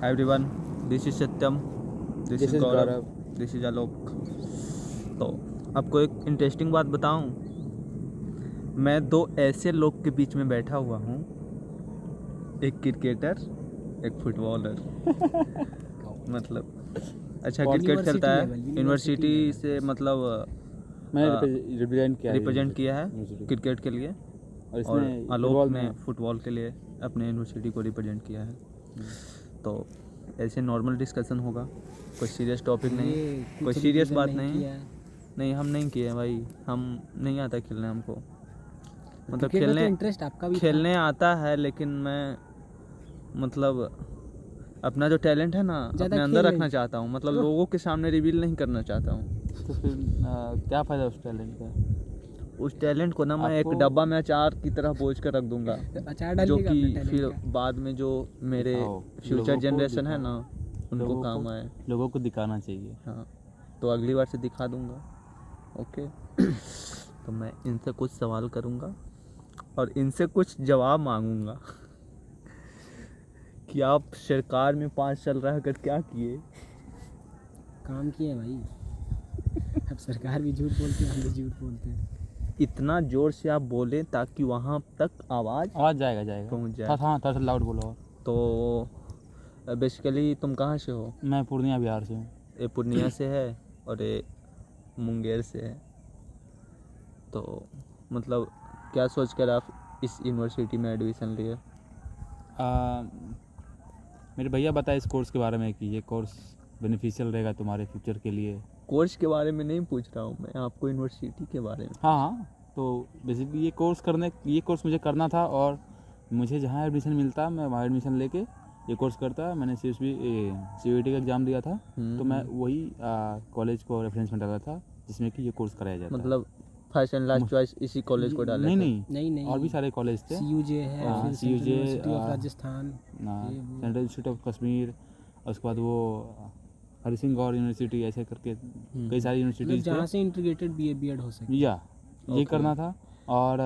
Everyone, this is Satyam, this is Gaurav, this is Alok. तो आपको एक इंटरेस्टिंग बात बताऊं, मैं दो ऐसे लोग के बीच में बैठा हुआ हूं, एक क्रिकेटर, एक फुटबॉलर। मतलब अच्छा क्रिकेट खेलता है, यूनिवर्सिटी से मतलब मैंने रिप्रेजेंट किया है क्रिकेट के लिए, और आलोक ने फुटबॉल के लिए अपने यूनिवर्सिटी को रिप्रेजेंट किया है। तो ऐसे नॉर्मल डिस्कशन होगा, कोई सीरियस टॉपिक नहीं, कोई सीरियस बात नहीं, हम नहीं किए भाई, हम नहीं आता खेलने हमको, मतलब खेलने इंटरेस्ट आपका भी खेलने आता है, लेकिन मैं मतलब अपना जो टैलेंट है ना अपने अंदर रखना चाहता हूँ, मतलब लोगों के सामने रिवील नहीं करना चाहता हूँ। तो फिर क्या फ़ायदा उस टैलेंट का? उस टैलेंट को ना मैं एक डब्बा में अचार की तरह बोझ कर रख दूंगा, जो कि फिर बाद में जो मेरे फ्यूचर जनरेशन है ना उनको काम आए, लोगों को दिखाना चाहिए। हाँ, तो अगली बार से दिखा दूंगा। ओके। तो मैं इनसे कुछ सवाल करूंगा और इनसे कुछ जवाब मांगूंगा कि आप सरकार में 5 साल रहकर क्या किए। काम किए भाई। अब सरकार भी झूठ बोलती है, हम भी झूठ बोलते हैं। इतना जोर से आप बोले ताकि वहाँ तक आवाज़ जाएगा पहुँच जाए। थोड़ा सा लाउड बोलो। तो बेसिकली तुम कहाँ से हो? मैं पूर्णिया बिहार से हूँ। ये पूर्णिया से है और ये मुंगेर से है। तो मतलब क्या सोच कर आप इस यूनिवर्सिटी में एडमिशन लिए? मेरे भैया बताए इस कोर्स के बारे में कि ये कोर्स बेनिफिशियल रहेगा तुम्हारे फ्यूचर के लिए। कोर्स के बारे में नहीं पूछ रहा हूँ मैं, आपको यूनिवर्सिटी के बारे में। हाँ, तो बेसिकली ये कोर्स मुझे करना था, और मुझे जहाँ एडमिशन मिलता मैं वहाँ एडमिशन लेके ये कोर्स करता। मैंने CUET का एग्ज़ाम दिया था, तो मैं वही कॉलेज को रेफरेंस में डाला था जिसमें कि ये कोर्स कराया जाता है। मतलब फर्स्ट एंड लास्ट चॉइस इसी कॉलेज को डाला? नहीं, और भी सारे कॉलेज थे। CUJ है, फिर central university of Rajasthan, central institute of Kashmir, और उसके बाद वो हरि सिंह गौर यूनिवर्सिटी, ऐसे करके कई सारी यूनिवर्सिटीज़ जहाँ से इंटीग्रेटेड B.Ed हो सके। ये करना था। और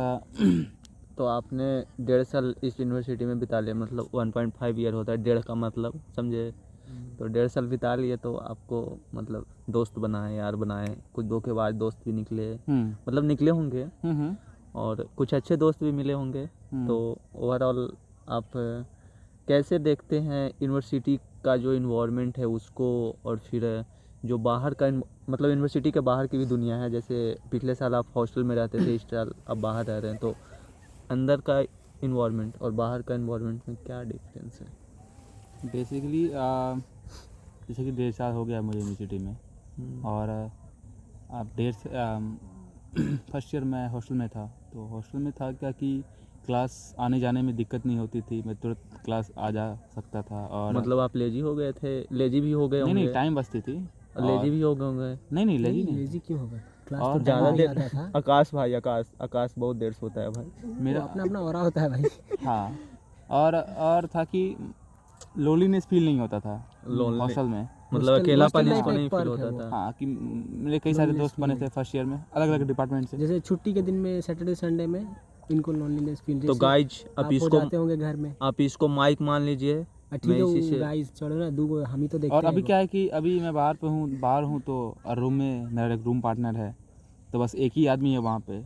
तो आपने 1.5 साल इस यूनिवर्सिटी में बिता लिया, मतलब 1.5 ईयर होता है, 1.5 का मतलब समझे। तो 1.5 साल बिता लिए, तो आपको मतलब दोस्त बनाए, यार बनाए, कुछ धोखेबाज दोस्त भी निकले, मतलब निकले होंगे, और कुछ अच्छे दोस्त भी मिले होंगे। तो ओवरऑल आप कैसे देखते हैं यूनिवर्सिटी का जो इन्वायरमेंट है उसको, और फिर जो बाहर का मतलब यूनिवर्सिटी के बाहर की भी दुनिया है, जैसे पिछले साल आप हॉस्टल में रहते थे, इस साल आप बाहर रह रहे हैं, तो अंदर का इन्वायरमेंट और बाहर का इन्वायरमेंट में क्या डिफरेंस है? बेसिकली जैसे कि 1.5 साल हो गया मुझे यूनिवर्सिटी में, और आप फर्स्ट ईयर में हॉस्टल में था। तो हॉस्टल में था क्या कि क्लास आने जाने में दिक्कत नहीं होती थी, मैं तुरंत क्लास आ जा सकता था। और मतलब आप लेजी हो गए थे? लेजी भी हो गए होंगे? नहीं, टाइम बचती थी। लेजी भी हो गए होंगे? नहीं, लेजी क्यों होगा? और ज़्यादा देर आकाश भाई, आकाश बहुत देर सोता है भाई, मेरा अपना ऑरा होता है भाई। हाँ, और था कि लोनलीनेस फील नहीं होता था हॉस्टल में, मतलब अकेलापन इसको नहीं फील होता था। हाँ, कि मेरे कई सारे दोस्त बने थे फर्स्ट ईयर में, अलग अलग डिपार्टमेंट से। जैसे छुट्टी के दिन में, सैटरडे संडे में इनको लोनलीनेस फील। तो गाइज आप इसको जाते होंगे घर में, आप इसको माइक मान लीजिए। ठीक है गाइज, चलो ना, दो हम ही तो देखते हैं। और अभी क्या है कि अभी मैं बाहर हूँ, तो रूम में मेरा एक रूम पार्टनर है, तो बस एक ही आदमी है वहाँ पे,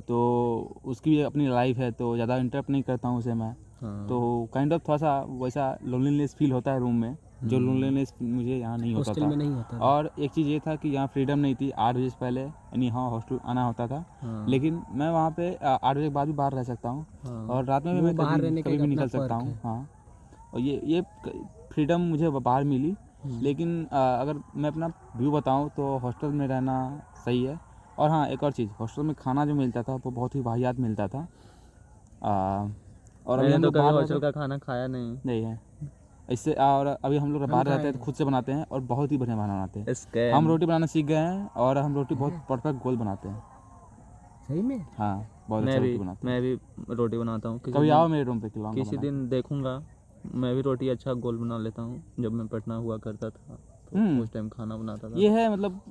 तो उसकी भी अपनी लाइफ है, तो ज़्यादा इंटरप्ट नहीं करता हूँ उसे मैं। तो काइंड ऑफ थोड़ा सा वैसा लोनलीनेस फील होता है रूम में, जो लोनलीनेस मुझे यहाँ नहीं होता था। नहीं होता था। और एक चीज़ ये था कि यहाँ फ्रीडम नहीं थी, 8 बजे से पहले यानी हाँ हॉस्टल आना होता था। लेकिन मैं वहाँ पे 8 बजे के बाद भी बाहर रह सकता हूँ, और रात में भी मैं कभी भी निकल सकता हूँ। हाँ, और ये फ्रीडम मुझे बाहर मिली। लेकिन अगर मैं अपना व्यू बताऊँ तो हॉस्टल में रहना सही है। और हाँ, एक और चीज़, हॉस्टल में खाना जो मिलता था वो बहुत ही वाहियात मिलता था। और अभी हम लोग बाहर हॉस्टल का खाना खाया नहीं है इससे। और अभी हम लोग बाहर रहते हैं तो खुद से बनाते हैं, और बहुत ही बढ़िया खाना बनाते हैं। हम रोटी बनाना सीख गए हैं, और हम रोटी बहुत परफेक्ट गोल बनाते हैं। सही में? हाँ, बहुत अच्छा रोटी बनाते हैं। मैं भी रोटी बनाता हूँ, कभी आओ मेरे रूम पे खिलाऊंगा। किसी दिन देखूंगा। मैं भी रोटी अच्छा गोल बना लेता हूँ। जब मैं पटना हुआ करता था तो उस टाइम खाना बनाता था। ये है मतलब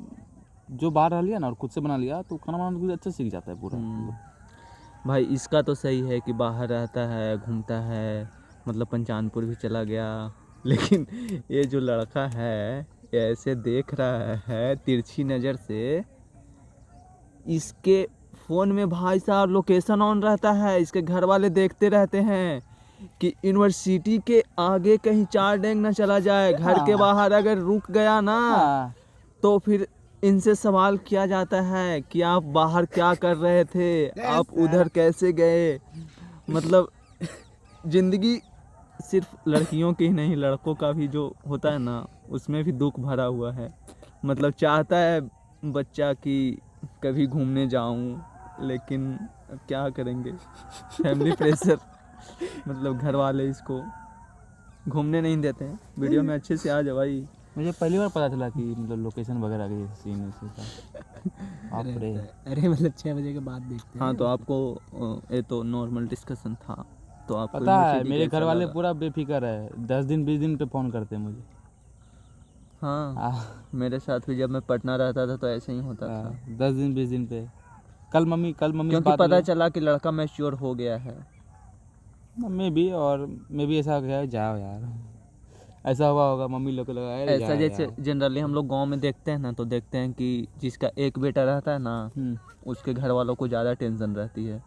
जो बाहर रह लिया ना और खुद से बना लिया, तो खाना बनाना भी अच्छा सीख जाता है पूरा। भाई इसका तो सही है कि बाहर रहता है, घूमता है, मतलब पंचानपुर भी चला गया, लेकिन ये जो लड़का है ये ऐसे देख रहा है तिरछी नज़र से, इसके फ़ोन में भाई साहब लोकेशन ऑन रहता है, इसके घर वाले देखते रहते हैं कि यूनिवर्सिटी के आगे कहीं चार डेंग ना चला जाए, घर के बाहर अगर रुक गया ना तो फिर इनसे सवाल किया जाता है कि आप बाहर क्या कर रहे थे, आप उधर कैसे गए। मतलब ज़िंदगी सिर्फ लड़कियों की ही नहीं, लड़कों का भी जो होता है ना उसमें भी दुख भरा हुआ है। मतलब चाहता है बच्चा कि कभी घूमने जाऊं, लेकिन अब क्या करेंगे, फैमिली प्रेशर, मतलब घर वाले इसको घूमने नहीं देते हैं। वीडियो में अच्छे से आ जा भाई। मुझे पहली बार पता चला कि मतलब लोकेशन वगैरह की सीन है इसका। अरे मतलब 6 बजे के बाद देखते हैं। हाँ तो आपको ये तो नॉर्मल डिस्कशन था, तो आपको पता है यूनिवर्सिटी मेरे कैसा घर वाले लगा? पूरा बेफिक्र है, 10 दिन 20 दिन पे फ़ोन करते हैं मुझे। हाँ मेरे साथ भी जब मैं पटना रहता था तो ऐसे ही होता था। 10 दिन 20 दिन पे। कल मम्मी से क्योंकि बात पता हुई। चला कि लड़का मैच्योर हो गया है। मम्मी भी, और मैं भी ऐसा गया जाओ यार, ऐसा हुआ होगा मम्मी लोग को लगा अरे ऐसा जाओ जैसे यार। जनरली हम लोग गांव में देखते हैं ना, तो देखते हैं कि जिसका एक बेटा रहता है ना उसके घर वालों को ज़्यादा टेंशन रहती है।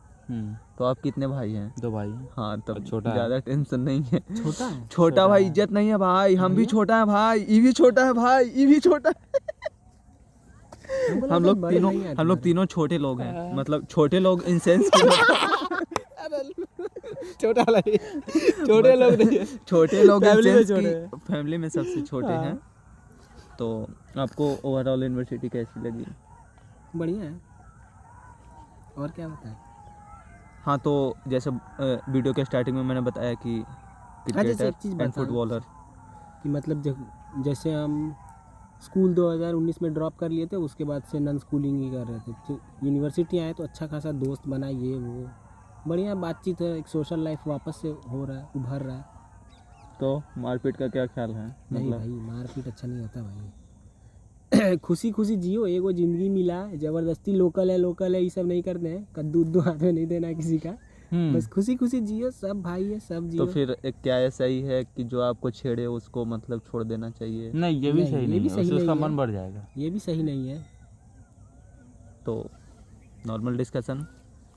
तो आप कितने भाई हैं? 2 भाई हैं। हाँ तब और छोटा है। ज़्यादा टेंशन नहीं है। छोटा है। छोटा भाई इज्जत नहीं है भाई, हम भी छोटा है भाई, ये भी छोटा है भाई, ये भी छोटा है। हम लोग तीनों छोटे लोग हैं, मतलब छोटे लोग इन सेंस की छोटा लगे, छोटे लोग नहीं है। छोटे लोग इन फैमिली में सेंस छोटे की हैं। फैमिली में सबसे छोटे हैं। तो आपको ओवरऑल यूनिवर्सिटी कैसी लगी? बढ़िया है, और क्या बताएं। हाँ तो जैसे वीडियो के स्टार्टिंग में मैंने बताया कि जैसे एक क्रिकेटर चीज़ एंड बताऊं फुटबॉलर। कि मतलब जैसे हम स्कूल 2019 में ड्रॉप कर लिए थे, उसके बाद से नन स्कूलिंग ही कर रहे थे, तो यूनिवर्सिटी आए तो अच्छा खासा दोस्त बना, ये वो बढ़िया बातचीत है, एक सोशल लाइफ वापस से हो रहा है, उभर रहा है। तो मारपीट का क्या ख्याल है? नहीं मतलब भाई मारपीट अच्छा नहीं होता भाई। खुशी खुशी जियो, एगो ज़िंदगी मिला है, ज़बरदस्ती लोकल है ये सब नहीं करते हैं, कद्दू उद्दू हाथ में नहीं देना किसी का, बस खुशी खुशी जियो, सब भाई है, सब जियो। तो फिर क्या ये सही है कि जो आपको छेड़े उसको मतलब छोड़ देना चाहिए? नहीं ये भी नहीं, सही ये नहीं भी है, सही उससे उसका नहीं है। मन बढ़ जाएगा। ये भी सही नहीं है। तो नॉर्मल डिस्कशन,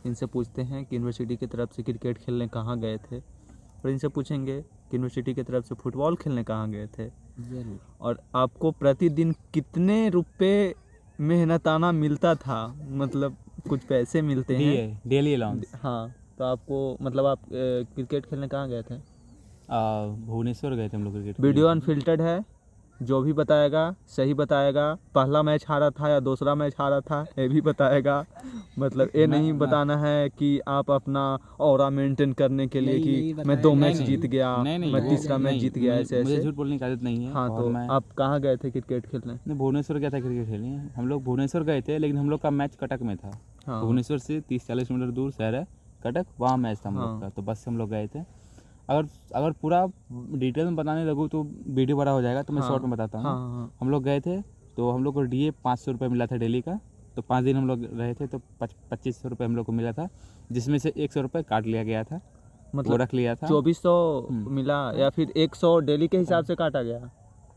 इनसे पूछते हैं कि यूनिवर्सिटी की तरफ से क्रिकेट खेलने कहाँ गए थे, और इनसे पूछेंगे कि यूनिवर्सिटी की तरफ से फुटबॉल खेलने कहाँ गए थे, जरूर। और आपको प्रतिदिन कितने रुपए मेहनताना मिलता था, मतलब कुछ पैसे मिलते हैं डेली अलाउंस। हाँ। तो आपको मतलब आप क्रिकेट खेलने कहाँ गए थे? भुवनेश्वर गए थे हम लोग क्रिकेट। वीडियो अनफिल्टर्ड है, जो भी बताएगा सही बताएगा। पहला मैच हारा था या दूसरा मैच हारा था ये भी बताएगा। मतलब ये नहीं बताना है कि आप अपना ऑरा मेंटेन करने के लिए कि मैं 2 मैच जीत गया, मैं तीसरा मैच जीत गया, ऐसे मुझे ऐसे। झूठ बोलने की आदत नहीं है। हाँ और तो मैं आप कहाँ गए थे क्रिकेट खेलने? नहीं, भुवनेश्वर गया था क्रिकेट खेलने। हम लोग भुवनेश्वर गए थे, लेकिन हम लोग का मैच कटक में था। हाँ भुवनेश्वर से 30-40 किलोमीटर दूर शहर है कटक, वहाँ मैच था हम लोग हाँ। का, तो बस से हम लोग गए थे। अगर पूरा डिटेल में बताने लगूँ तो वीडियो बड़ा हो जाएगा, तो मैं शॉर्ट में बताता हूँ। हाँ हम लोग गए थे तो हम लोग को DA 500 रुपये मिला था डेली का। तो 5 दिन हम लोग रहे थे तो 2500 रुपये हम लोग को मिला था, जिसमें से 100 रुपये काट लिया गया था, वो मतलब रख लिया था। 2400 मिला या फिर 100 डेली के हिसाब से काटा गया?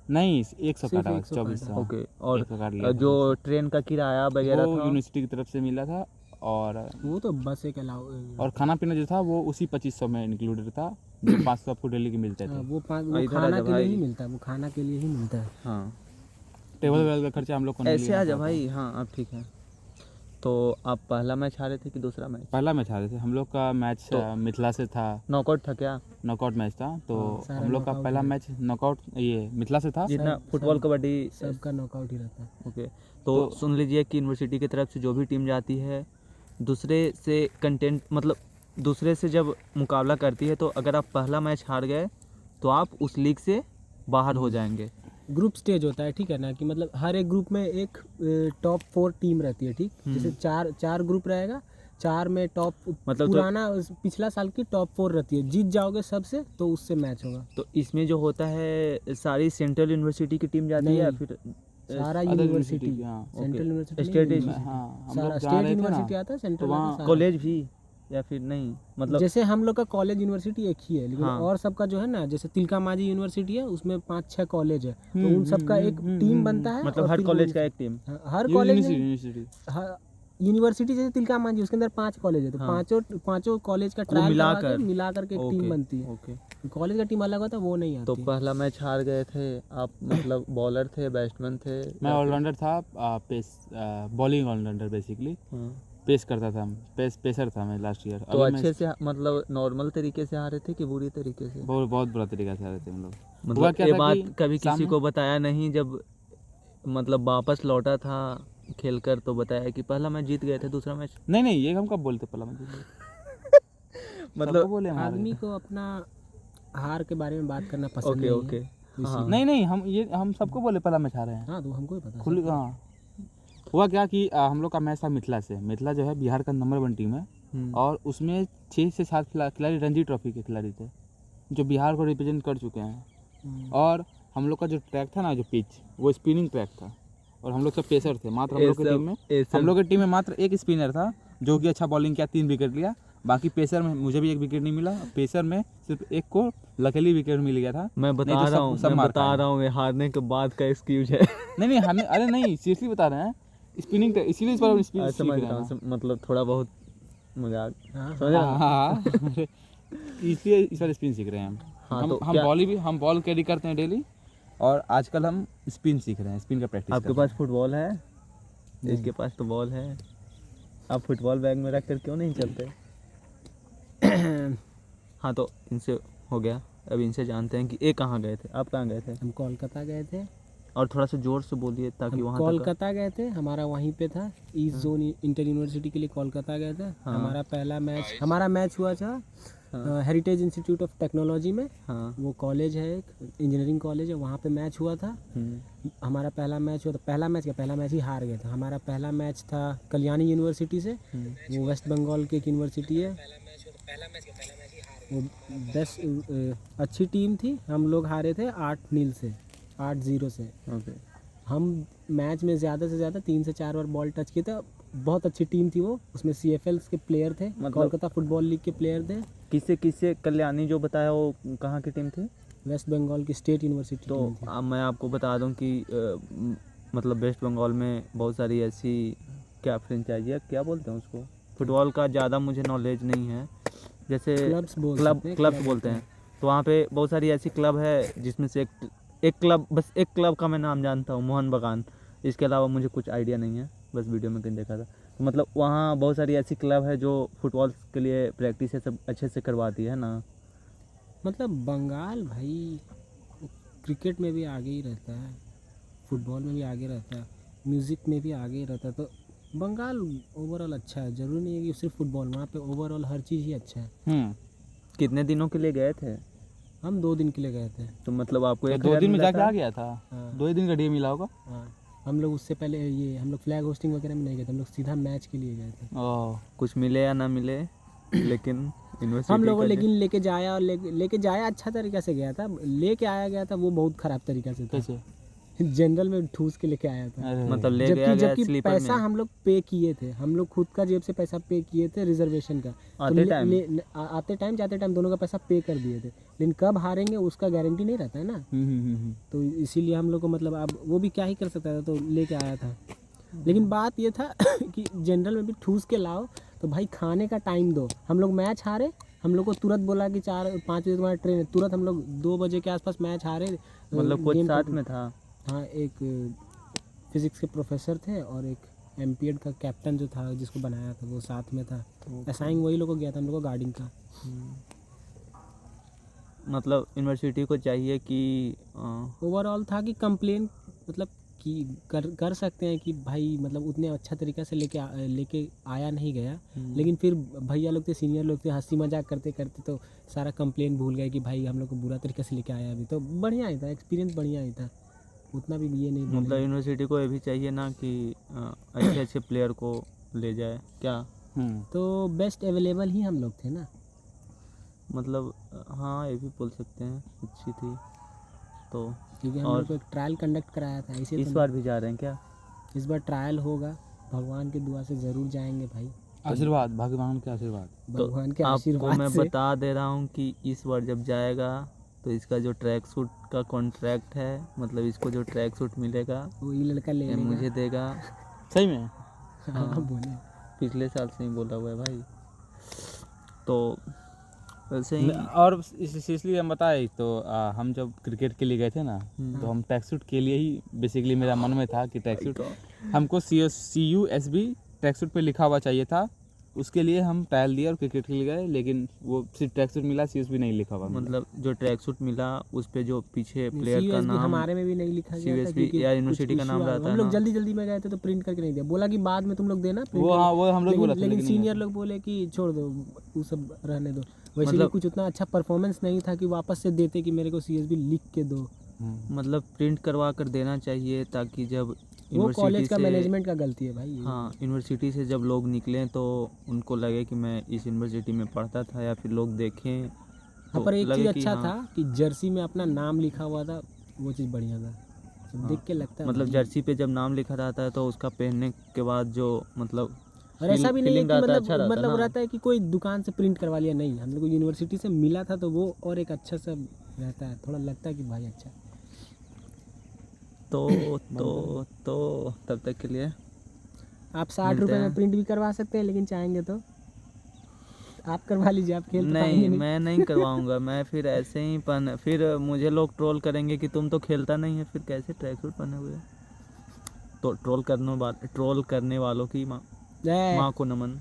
नहीं 100 सिर्फ काटा, 100 2400। ओके। और 100 काट लिया था जो ट्रेन का किराया वगैरह वो था? यूनिवर्सिटी की तरफ से मिला था, और वो तो बस एक अलाउ, और खाना पीना जो था वो उसी 2500 में इंक्लूडेड था, जो 500 आपको डेली के मिलते थे। वो इधर खाना आजा के लिए ही भाई। मिलता है, वो खाना के लिए ही मिलता है। हाँ टेबल वेबल का खर्चा हम लोग को नहीं ऐसे लिया आ जा था। भाई। हाँ अब ठीक है। तो आप पहला मैच हारे थे कि दूसरा मैच? पहला मैच हारे थे हम लोग का मैच मिथिला से था, नॉकआउट था क्या? नॉकआउट मैच था। तो सारा हम लोग का knockout पहला है। मैच नॉकआउट ये मिथिला से था। जितना फुटबॉल कबड्डी सबका नॉकआउट ही रहता है। ओके। तो सुन लीजिए कि यूनिवर्सिटी की तरफ से जो भी टीम जाती है दूसरे से कंटेंट, मतलब दूसरे से जब मुकाबला करती है, तो अगर आप पहला मैच हार गए तो आप उस लीग से बाहर हो जाएंगे। ग्रुप स्टेज होता है, ठीक है ना, कि मतलब हर एक ग्रुप में एक टॉप 4 टीम रहती है, ठीक। जैसे चार ग्रुप रहेगा, 4 में टॉप मतलब तो- पुराना पिछला साल की टॉप 4 रहती है, जीत जाओगे सबसे तो उससे मैच होगा। तो इसमें जो होता है सारी सेंट्रल यूनिवर्सिटी की टीम जाती है या नहीं। फिर सारा अदर यूनिवर्सिटी, यूनिवर्सिटी, हाँ, सेंट्रल यूनिवर्सिटी स्टेट नहीं, यूनिवर्सिटी। हाँ हम सारा लोग जा स्टेट रहे थे ना, यूनिवर्सिटी आता है, सेंट्रल तो आता है वहाँ सारा। कॉलेज भी? या फिर नहीं, मतलब जैसे हम लोग का कॉलेज यूनिवर्सिटी एक ही है, लेकिन हाँ। और सबका जो है ना, जैसे तिलका मांझी यूनिवर्सिटी है, उसमें 5-6 कॉलेज है, तो उन सबका एक टीम बनता है। मतलब और हर फिर कॉलेज वो- का एक टीम। हाँ, हर कॉलेज में यूनिवर्सिटी यूनिवर्सिटी जैसे तिलका मांझी, उसके अंदर 5 कॉलेज है, तो हाँ। पांचों कॉलेज का ट्रायल मिलाकर मिला करके एक टीम बनती है। ओके। कॉलेज का टीम अलग होता है, वो नहीं तो आती। पहला मैच हार गए थे आप, मतलब बॉलर थे, बैट्समैन थे? मैं ऑलराउंडर था, पेस बॉलिंग ऑलराउंडर बेसिकली। हाँ। पेस करता था, पेसर था मैं लास्ट ईयर। तो अच्छे से मतलब नॉर्मल तरीके से हारे थे कि बुरी तरीके से? बहुत बुरा तरीका से आ रहे थे हम लोग। हुआ मतलब क्या ये था बात कि कभी किसी सामने- को बताया नहीं जब मतलब वापस लौटा था खेलकर, तो बताया कि पहला मैच जीत गए थे, दूसरा मैच? नहीं ये हम कब बोलते पहला मैच मतलब बोले हम हार आदमी गए। को अपना हार के बारे में बात करना पसंद ओके नहीं ओके। है, तो हाँ। नहीं हम सबको बोले पहला मैच हारे हैं। हाँ, तो हमको ही पता खुल हाँ। हुआ क्या कि हम लोग का मैच था मिथिला से। मिथिला जो है बिहार का नंबर 1 टीम है, और उसमें 6 से 7 खिलाड़ी रणजी ट्रॉफी के खिलाड़ी थे जो बिहार को रिप्रेजेंट कर चुके हैं। और हम लोग का जो ट्रैक था ना, जो पिच, वो स्पिनिंग ट्रैक था, और हम लोग सब पेसर थे। मात्र हम लोग की टीम में मात्र एक स्पिनर था जो कि अच्छा बॉलिंग किया, 3 विकेट लिया। बाकी पेसर में मुझे भी 1 विकेट नहीं मिला, पेसर में सिर्फ एक को लकीली विकेट मिल गया था। मैं बता रहा हूँ ये हारने के बाद का एक्सक्यूज है। नहीं हारने, अरे नहीं सीरियसली बता रहे हैं, स्पिनिंग इसीलिए इस बार हम स्पिन सीख समझ रहे रहा हैं। हूँ, मतलब थोड़ा बहुत मजाक। हाँ, समझ रहा हूँ। हाँ इसलिए इस बार स्पिन सीख रहे हैं हम। हाँ, तो हम बॉल कैरी करते हैं डेली, और आजकल हम स्पिन सीख रहे हैं, स्पिन का प्रैक्टिस आपके पास फुटबॉल है? इसके पास तो बॉल है, आप फुटबॉल बैग में रख कर क्यों नहीं चलते? हाँ, तो इनसे हो गया। अब इनसे जानते हैं कि ये कहाँ गए थे, आप कहाँ गए थे? हम कोलकाता गए थे। और थोड़ा सा जोर से बोलिए ताकि हम वहाँ तक। कोलकाता गए थे, हमारा वहीं पे था, ईस्ट जोन इंटर यूनिवर्सिटी के लिए कोलकाता गए थे। हमारा मैच हुआ था हेरिटेज इंस्टीट्यूट ऑफ टेक्नोलॉजी में। हाँ। वो कॉलेज है, एक इंजीनियरिंग कॉलेज है, वहाँ पे मैच हुआ था। हमारा पहला मैच हुआ था, पहला मैच ही हार गए थे। हमारा पहला मैच था कल्याणी यूनिवर्सिटी से, वो वेस्ट बंगाल की एक यूनिवर्सिटी है। वो 10 अच्छी टीम थी, हम लोग हारे थे 8-0 से, 8-0 से। ओके। हम मैच में ज़्यादा से ज़्यादा 3 से 4 बार बॉल टच किए थे। बहुत अच्छी टीम थी वो, उसमें CFL के प्लेयर थे, कोलकाता फुटबॉल लीग के प्लेयर थे। किससे कल्याणी जो बताया वो कहाँ की टीम थी? वेस्ट बंगाल की स्टेट यूनिवर्सिटी तो टीम थी। अब मैं आपको बता दूं कि मतलब वेस्ट बंगाल में बहुत सारी ऐसी, क्या फ्रेंचाइजी है, क्या बोलते हैं उसको, फुटबॉल का ज़्यादा मुझे नॉलेज नहीं है, जैसे क्लब्स बोलते हैं। तो वहाँ पे बहुत सारी ऐसी क्लब है जिसमें से एक क्लब का मैं नाम जानता हूँ, मोहन बगान। इसके अलावा मुझे कुछ आइडिया नहीं है, बस वीडियो में कहीं देखा था। तो मतलब वहाँ बहुत सारी ऐसी क्लब है जो फुटबॉल के लिए प्रैक्टिस है सब अच्छे से करवाती है ना। मतलब बंगाल भाई क्रिकेट में भी आगे ही रहता है, फुटबॉल में भी आगे रहता है, म्यूज़िक में भी आगे ही रहता है। तो बंगाल ओवरऑल अच्छा है, ज़रूरी नहीं है कि सिर्फ फुटबॉल, वहाँ पे ओवरऑल हर चीज़ ही अच्छा है। कितने दिनों के लिए गए थे? हम 2 दिन के लिए गए थे। तो मतलब आपको 2 दिन में जाके आ गया था। हाँ। 2 ही दिन का डे मिला होगा। हाँ, हम लोग उससे पहले हम लोग फ्लैग होस्टिंग वगैरह में नहीं गए थे, हम लोग सीधा मैच के लिए गए थे। कुछ मिले या ना मिले, लेकिन यूनिवर्सिटी हम लोगों लेकिन लेके जाया, और लेके जाया अच्छा तरीका से गया था, लेके आया गया था वो बहुत ख़राब तरीका से था। कैसे? जनरल में ठूस के लेके आया था। मतलब ले गया जबकि पैसा हम लोग पे किए थे, हम लोग खुद का जेब से पैसा पे किए थे रिजर्वेशन का। आते टाइम जाते टाइम दोनों का पैसा पे कर दिए थे, लेकिन कब हारेंगे उसका गारंटी नहीं रहता है ना। तो इसीलिए हम लोग को मतलब अब वो भी क्या ही कर सकता था, तो लेके आया था। लेकिन बात ये था कि जनरल में भी ठूस के लाओ तो भाई खाने का टाइम दो। हम लोग मैच हारे, हम लोग को तुरंत बोला कि 4-5 बजे तुम्हारा ट्रेन है, तुरंत हम लोग 2 बजे के आसपास मैच हारे। मतलब कोच साथ में था? हाँ, एक फिज़िक्स के प्रोफेसर थे और एक एमपीएड का कैप्टन जो था जिसको बनाया था वो साथ में था। असाइन वही लोगों को गया था, हम लोग को गार्डिंग का। मतलब यूनिवर्सिटी को चाहिए कि ओवरऑल था कि कंप्लेन मतलब कि कर सकते हैं कि भाई मतलब उतने अच्छा तरीक़ा से लेके आया नहीं गया, लेकिन फिर भैया लोग थे, सीनियर लोग थे, हंसी मजाक करते करते तो सारा कंप्लेन भूल गए कि भाई हम लोग को बुरा तरीक़े से लेके आया। अभी तो बढ़िया ही था, एक्सपीरियंस बढ़िया ही था, उतना भी ये नहीं। मतलब यूनिवर्सिटी को ये भी चाहिए ना कि अच्छे अच्छे प्लेयर को ले जाए क्या? तो बेस्ट अवेलेबल ही हम लोग थे ना, मतलब हाँ ये भी बोल सकते हैं, अच्छी थी तो। क्योंकि हम लोग को एक ट्रायल कंडक्ट कराया था। इस बार भी जा रहे हैं क्या? इस बार ट्रायल होगा, भगवान की दुआ से ज़रूर जाएंगे भाई। आशीर्वाद, भगवान के आशीर्वाद। भगवान के आपको आशीर्वाद मैं से बता दे रहा हूँ कि इस बार जब जाएगा तो इसका जो ट्रैक सूट का कॉन्ट्रैक्ट है, मतलब इसको जो ट्रैक सूट मिलेगा वही लड़का ले ये लेगा। मुझे देगा। सही में? हाँ बोले। पिछले साल से ही बोला हुआ है भाई। तो वैसे ही और इसलिए हम बताए तो हम जब क्रिकेट के लिए गए थे ना, तो हम ट्रैक सूट के लिए ही बेसिकली मेरा मन में था कि ट्रैक सूट हमको CUSB ट्रैक सूट पे लिखा हुआ चाहिए था, उसके लिए हम ट्रायल दिए और क्रिकेट के लिए गए, लेकिन वो सिर्फ ट्रैक सूट मिला, CUSB नहीं लिखा हुआ मिला। मतलब जो ट्रैक सूट मिला उस पे जो पीछे प्लेयर का CUSB नाम, हमारे में भी नहीं लिखा गया था CUSB क्योंकि या कुछ यूनिवर्सिटी का issue नाम आ गया। रहता है हम लोग ना। जल्दी में गए थे तो प्रिंट करके नहीं दिया, बोला कि बाद में तुम लोग देना print वो करके। हाँ, वो हम लोग बोला था, लेकिन लेकिन सीनियर लोग बोले कि छोड़ दो वो सब रहने दो। वैसे भी मतलब- कुछ उतना अच्छा परफॉर्मेंस नहीं था कि वापस से देते कि मेरे को CUSB लिख के दो। मतलब प्रिंट करवा कर देना चाहिए ताकि जब वो यूनिवर्सिटी कॉलेज का से, मैनेजमेंट का गलती है भाई ये। हाँ यूनिवर्सिटी से जब लोग निकलें तो उनको लगे कि मैं इस यूनिवर्सिटी में पढ़ता था, या फिर लोग देखें हाँ तो पर एक लगे चीज़ कि अच्छा हाँ, था कि जर्सी में अपना नाम लिखा हुआ था, वो चीज़ बढ़िया था। जब देख के लगता है मतलब भाई। जर्सी पे जब नाम लिखा रहता है तो उसका पहनने के बाद जो मतलब और ऐसा भी नहीं है फीलिंग कि आता है, मतलब अच्छा रहता है मतलब ना। रहता है कि कोई दुकान से प्रिंट करवा लिया, नहीं, हम लोग को यूनिवर्सिटी से मिला था तो वो और एक अच्छा सा रहता है, थोड़ा लगता है कि भाई अच्छा। तो तब तक के लिए आप 60 मिलते रुपये में हैं। प्रिंट भी करवा सकते हैं, लेकिन चाहेंगे तो आप करवा लीजिए, आप खेल तो नहीं, पाएंगे नहीं। मैं नहीं करवाऊंगा। मैं फिर ऐसे ही फिर मुझे लोग ट्रोल करेंगे कि तुम तो खेलता नहीं है, फिर कैसे ट्रैक सूट पहने हुए हो? तो ट्रोल करने वालों की माँ को नमन।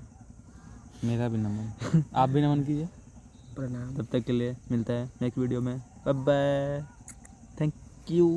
मेरा भी नमन। आप भी नमन कीजिए। प्रणाम। तब तक के लिए मिलता है नेक्स्ट वीडियो में। Bye bye, thank you.